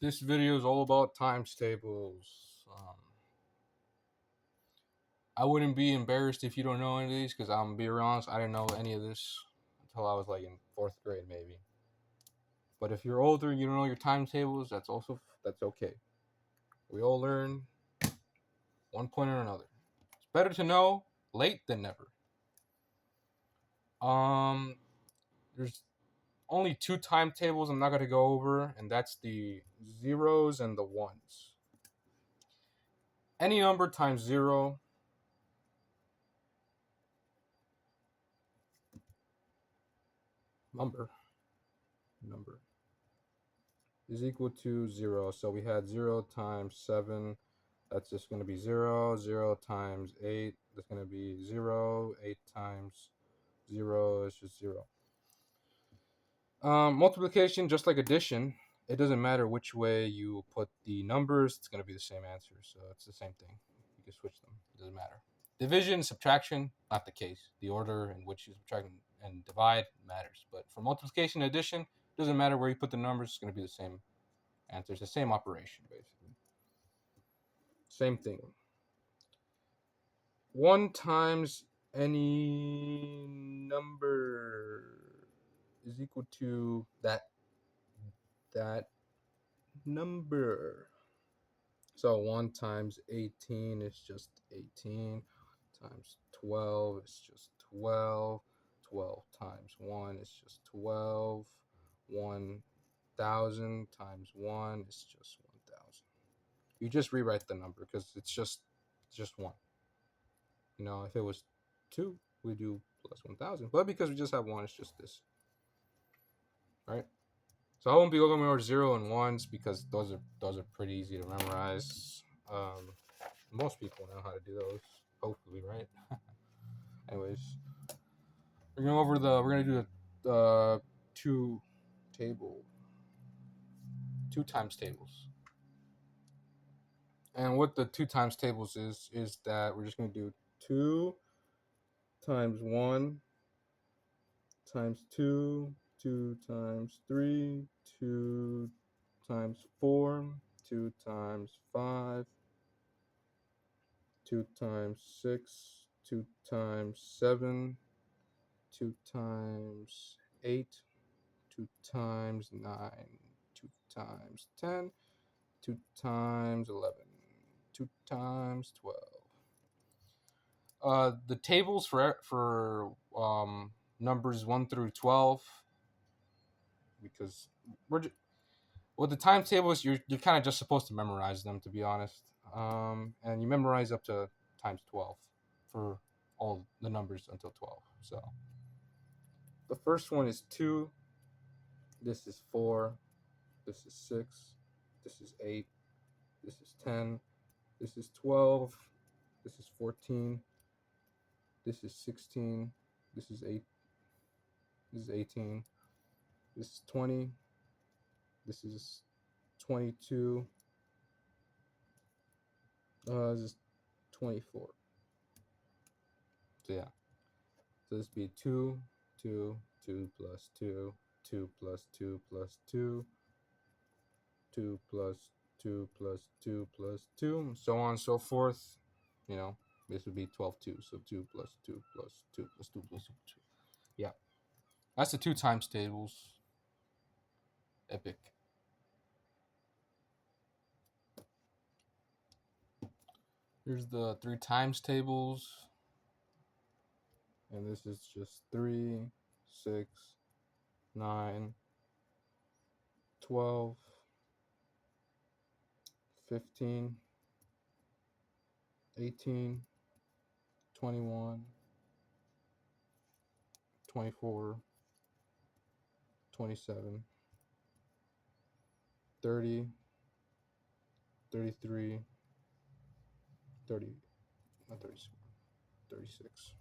This video is all about times tables. I wouldn't be embarrassed if you don't know any of these, because I'm gonna be honest, I didn't know any of this until I was like in fourth grade, maybe. But if you're older and you don't know your timetables, that's okay. We all learn one point or another. It's better to know late than never. Um, there's only two timetables I'm not gonna go over, and that's the zeros and the ones. Any number times zero number is equal to 0. So we had 0 times 7. That's just going to be 0. 0 times 8. That's going to be 0. 8 times 0 is just 0. Multiplication, just like addition, it doesn't matter which way you put the numbers. It's going to be the same answer. So it's the same thing. You can switch them. It doesn't matter. Division, subtraction, not the case. The order in which you subtract and divide matters. But for multiplication and addition, it doesn't matter where you put the numbers. It's going to be the same answer. It's the same operation, basically. Same thing. 1 times any number is equal to that number. So 1 times 18 is just 18. Times 12 is just 12. 12 times 1 is just 12. 1,000 times 1 is just 1,000. You just rewrite the number because it's just 1. You know, if it was 2, we do plus 1,000. But because we just have 1, it's just this. Right? So I won't be going over 0 and 1s because those are pretty easy to memorize. Most people know how to do those, hopefully, right? Anyways, we're gonna do the two times tables. And what the 2 times tables is that we're just gonna do 2 times 1 times 2, 2 times 3, 2 times 4, 2 times 5, 2 times 6, 2 times 7, 2 times 8, 2 times 9, 2 times 10, 2 times 11, 2 times 12. The tables for numbers 1 through 12, because with the timetables, you're kind of just supposed to memorize them, to be honest. And you memorize up to times 12 for all the numbers until 12. So the first one is 2. This is 4. This is 6. This is 8. This is 10. This is 12. This is 14. This is 16. This is 8. This is 18. This is 20. This is 22. This is 24. So yeah. So this would be 2, 2, 2 plus 2, 2 plus 2 plus 2, 2 plus 2 plus 2 plus 2, so on and so forth. You know, this would be 12, 2. So 2 plus 2 plus 2 plus 2 plus 2. Yeah. That's the 2 times tables. Epic. Here's the 3 times tables. And this is just 3, 6, 9, 12, 15, 18, 21, 24, 27, 30, 33, 30, not 36, 36.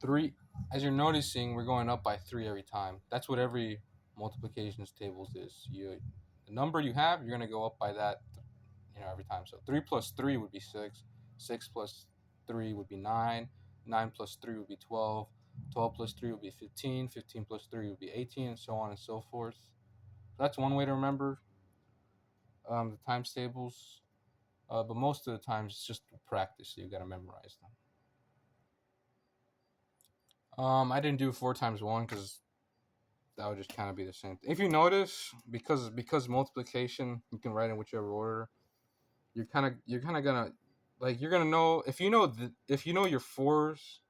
3, as you're noticing, we're going up by 3 every time. That's what every multiplications tables is. The number you have, you're going to go up by that, every time. So 3 plus 3 would be 6. 6 plus 3 would be 9. 9 plus 3 would be 12. 12 plus 3 would be 15. 15 plus 3 would be 18, and so on and so forth. that's one way to remember the times tables. But most of the times it's just practice. So you got to memorize them. I didn't do 4 times 1 because that would just kind of be the same thing. If you notice, because multiplication you can write in whichever order. You're kind of gonna like you're gonna know if you know your fours.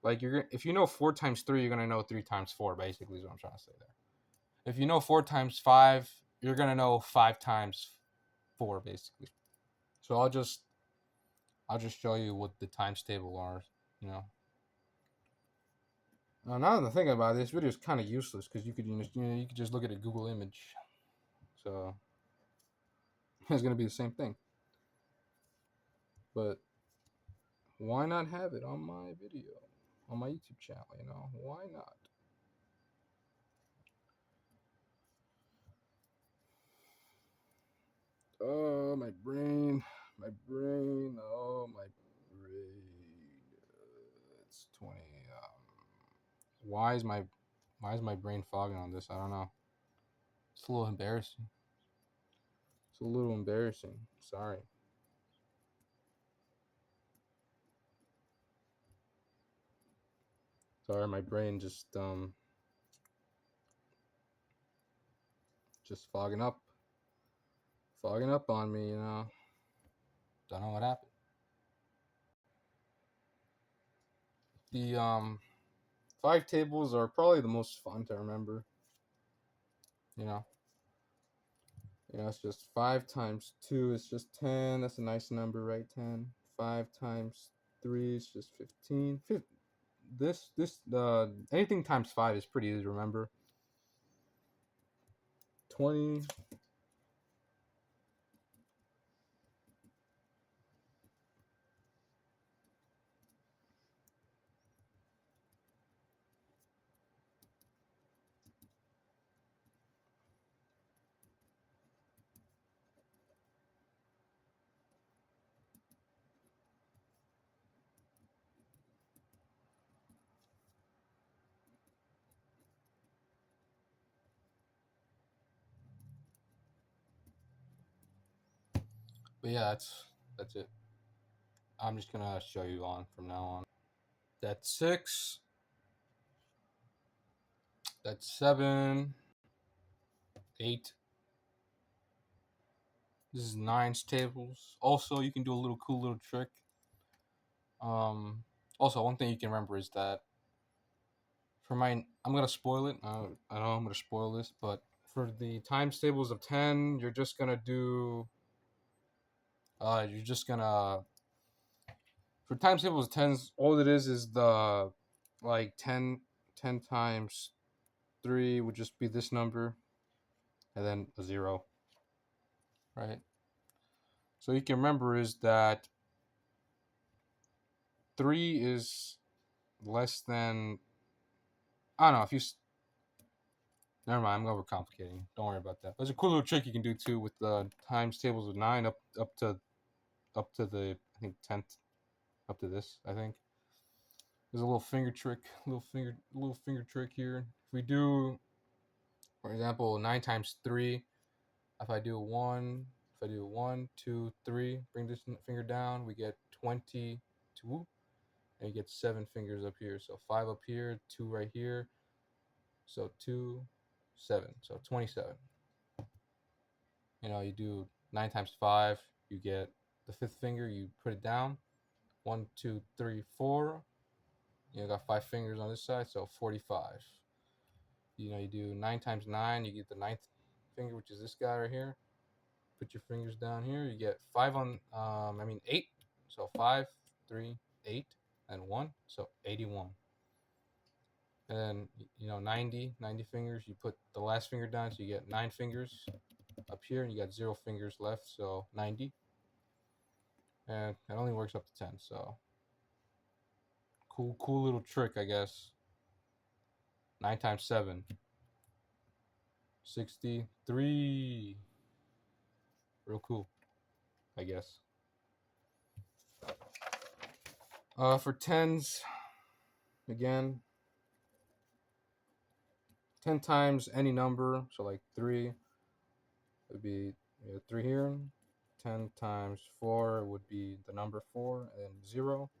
Like if you know 4 times 3, you're gonna know 3 times 4. Basically, is what I'm trying to say there. If you know 4 times 5, you're gonna know 5 times 4. Basically. So I'll just show you what the times table are. You know. Now that I'm thinking about it, this video is kind of useless because you could just look at a Google image. So it's gonna be the same thing. But why not have it on my video, on my YouTube channel? You know, why not? Oh, my brain, oh, my brain. It's 20. Why is my brain fogging on this? I don't know. It's a little embarrassing. Sorry. Sorry, my brain just fogging up on me. You know, don't know what happened. The 5 tables are probably the most fun to remember. You know, it's just 5 times 2 is just 10. That's a nice number, right? 10. 5 times 3 is just 15. Anything times 5 is pretty easy to remember. 20. But yeah, that's it. I'm just gonna show you on from now on. That's 6. That's 7. 8. This is 9's tables. Also, you can do a little cool little trick. Also, one thing you can remember is that I'm gonna spoil it. I know I'm gonna spoil this, but for the times tables of 10, you're just gonna do. You're just gonna for times tables of 10s. All it is the like 10 times 3 would just be this number, and then a 0, right? So you can remember is that 3 is less than. I don't know if you. Never mind, I'm overcomplicating. Don't worry about that. There's a cool little trick you can do too with the times tables of 9 up to the I think 10th, up to this I think. There's a little finger trick, little finger trick here. If we do, for example, 9 times 3, if I do 1, 2, 3, bring this finger down, we get 22, and you get 7 fingers up here. So 5 up here, 2 right here. So 2, 7, so 27. You do 9 times 5, you get the 5th finger, you put it down. 1, 2, 3, 4. You got 5 fingers on this side, so 45. You do 9 times 9, you get the 9th finger, which is this guy right here. Put your fingers down here, you get 5 on, 8. So 5, 3, 8, and 1, so 81. And then, 90 fingers, you put the last finger down, so you get 9 fingers up here, and you got 0 fingers left, so 90. And it only works up to 10, so cool little trick, I guess. 9 times 7, 63. Real cool, I guess. For 10s, again, 10 times any number, so like 3 would be 3 here. 10 times 4 would be the number 4 and 0.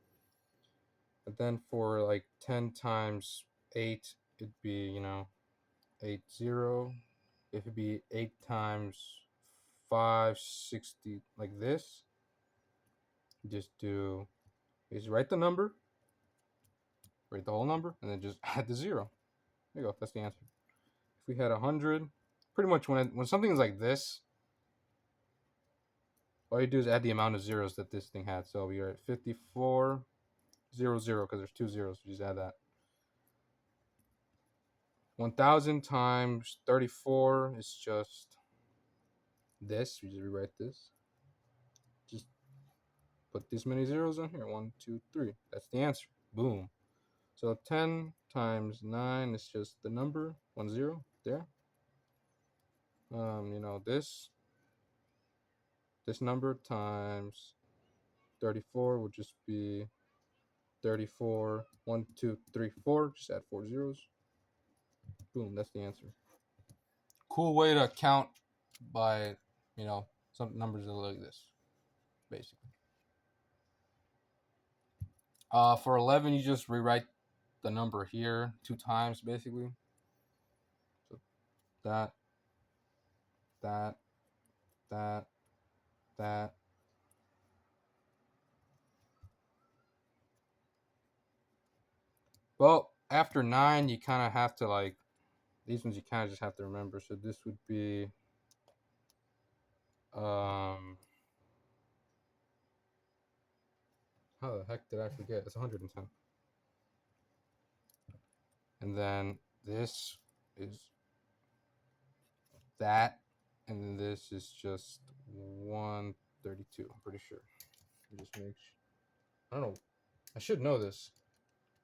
And then for like 10 times 8, it'd be, 8, 0. If it'd be 8 times 5, 60, like this. Just write the number, write the whole number, and then just add the 0. There you go. That's the answer. If we had 100, pretty much when something is like this, all you do is add the amount of zeros that this thing had. So we are at 54, 0, 0, because there's 2 zeros. So just add that. 1,000 times 34 is just this. We just rewrite this. Just put this many zeros on here. 1, 2, 3. That's the answer. Boom. So 10 times 9 is just the number 1, 0 there. This number times 34 would just be 34. 1, 2, 3, 4. Just add 4 zeros. Boom. That's the answer. Cool way to count by, some numbers that look like this, basically. For 11, you just rewrite the number here 2 times, basically. So that. Well, after 9, you kind of have to these ones you kind of just have to remember. So this would be how the heck did I forget? It's 110. And then this is that, and then this is just 132. I'm pretty sure. Just make sure. I don't know. I should know this.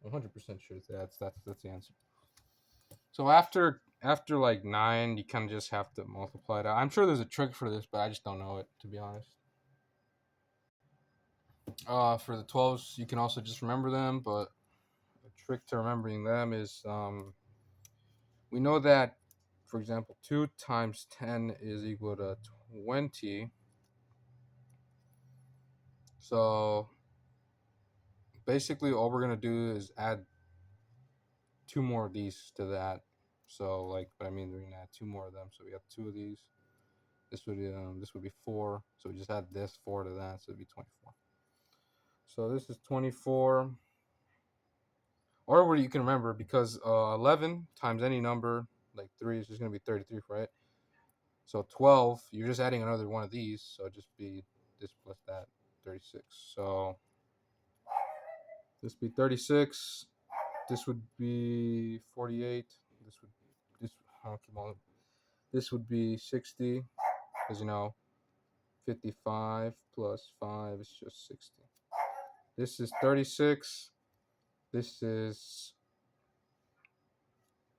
I'm 100% sure that's the answer. So after 9, you kind of just have to multiply it out. I'm sure there's a trick for this, but I just don't know it, to be honest. For the 12s, you can also just remember them, but a trick to remembering them is we know that, for example, 2 times 10 is equal to 20. So basically all we're going to do is add 2 more of these to that. So we're going to add 2 more of them. So we have 2 of these. This would be 4. So we just add this 4 to that. So it'd be 24. So this is 24. Or what you can remember, because 11 times any number, like 3, is just going to be 33, right? So 12, you're just adding another one of these. So it'd just be this plus that, 36. So this would be 36. This would be 48. This would be 60, because 55 plus 5 is just 60. This is 36. This is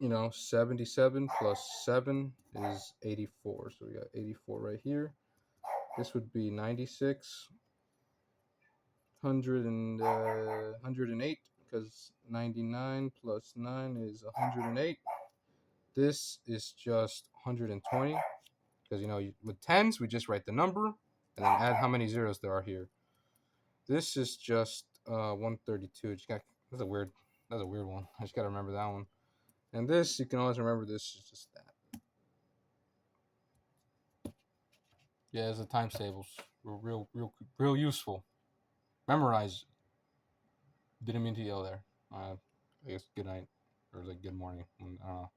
77 plus 7 is 84. So we got 84 right here. This would be 96. 108, because 99 plus 9 is 108. This is just 120, because with tens we just write the number and then add how many zeros there are here. This is just 132. That's a weird one. I just gotta remember that one. And this, you can always remember, this is just that. Yeah, it's the times tables. Real useful. Memorize. Didn't mean to yell there. I guess good night, or good morning. I don't know.